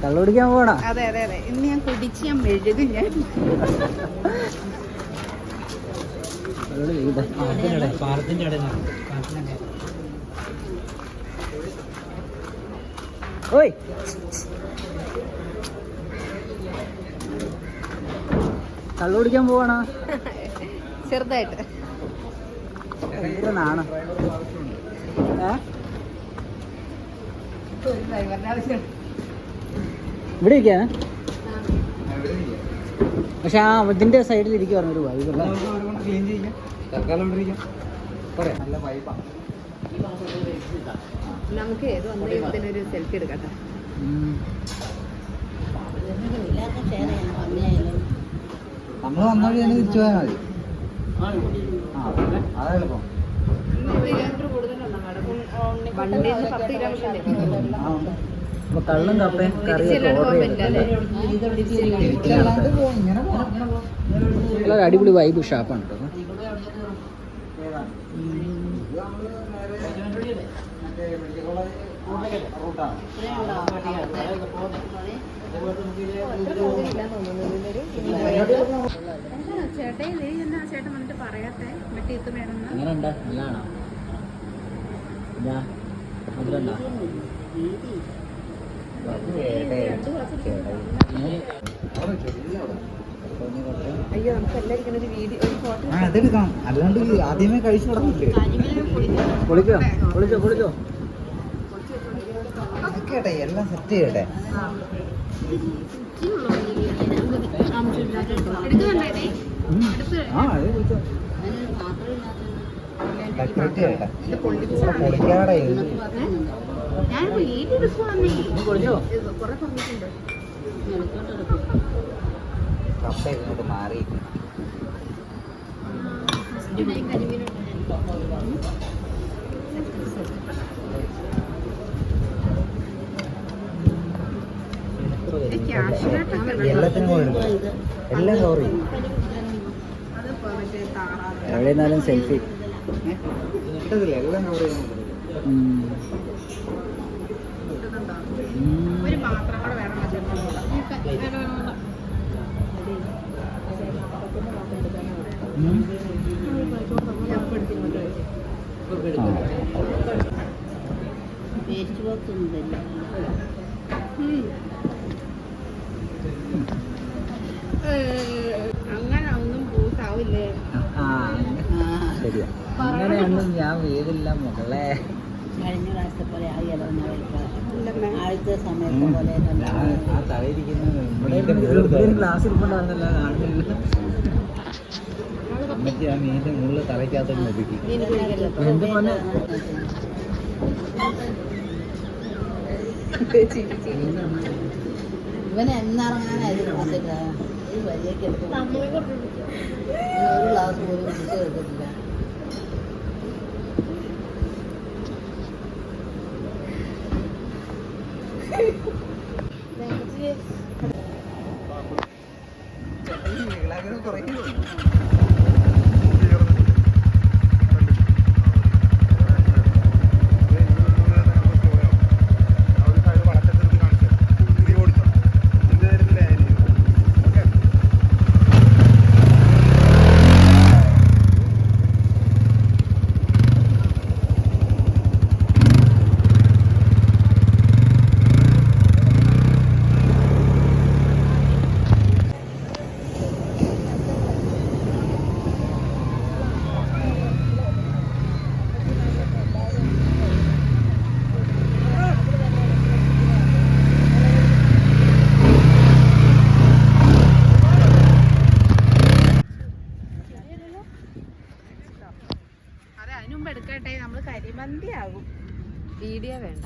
കള്ളുപിടിക്കാൻ പോകണം. അതെ അതെ അതെ, ഇന്ന് ഞാൻ കുടിച്ച് ഞാൻ മെഴുകും. ഞാൻ ഓയ് കള്ളുപിടിക്കാൻ പോവാണോ? ചെറുതായിട്ട് നാണോ? ഇവിടെ ഇരിക്കാ? പക്ഷെ ആ ഇതിന്റെ സൈഡിൽ ഇരിക്കും പറഞ്ഞൊരു വൈബല്ല. നമുക്ക് ഏത് വന്നൊരു സെൽഫി എടുക്കട്ടെ. നമ്മൾ വന്നോളി തന്നെ തിരിച്ചു പോയാൽ മതി. അതെളുപ്പം. കള്ളും കപ്പയും കറിയൊക്കെ ഓർഡർ അടിപൊളി വൈബ് ഷാപ്പാണ് കേട്ടോ. എങ്ങനെയുണ്ട്? നല്ലതാണോ? മധുരണ്ടോ? അതെടുക്കാം, അല്ലാണ്ട് ആദ്യമേ കഴിച്ചു തുടങ്ങില്ലേ? പൊളിക്കോ പൊളിച്ചോ പൊളിച്ചോ കേട്ടെ, എല്ലാം സെറ്റ് ചെയ്യട്ടെ. ഡെക്കറേറ്റ് ചെയ്യട്ടെ. പൊളിക്കാടെ കപ്പ ഇങ്ങോട്ട് മാറി. എല്ലാത്തിനും എല്ലാം കവർ ചെയ്യും. എവിടെ നിന്നാലും സെൽഫി ഇട്ടതില്ല, എല്ലാം കവർ ചെയ്യാൻ. വേസ്റ്റ് ബോക്സ് ഒന്നുമില്ല. അങ്ങനെ ഒന്നും പൂസാവില്ലേ? ശരിയാ, അങ്ങനെയൊന്നും ഞാൻ വീടില്ല മകളെ. കഴിഞ്ഞ പ്രാവശ്യത്തെ പോലെ ആദ്യത്തെ സമയത്തെ പോലെ ആ തലയിരിക്കുന്ന ക്ലാസ് ഇരിപ്പുണ്ടായിരുന്നല്ലോ, കാണുന്നില്ല. അമ്മച്ചി ആ മീൻ്റെ മുകളിൽ തലയ്ക്കകത്ത് ഒതുക്കി. എന്റെ പോലെ ഇവനെ എന്നിറങ്ങാനായിരുന്നു ഈ വഴിയൊക്കെ ഒരു ഗ്ലാസ് പോലും കുടിച്ച് എടുത്തിട്ടില്ല. എടുക്കട്ടെ, നമ്മൾ കരിമന്തി ആകും. വീഡിയോ വേണ്ട.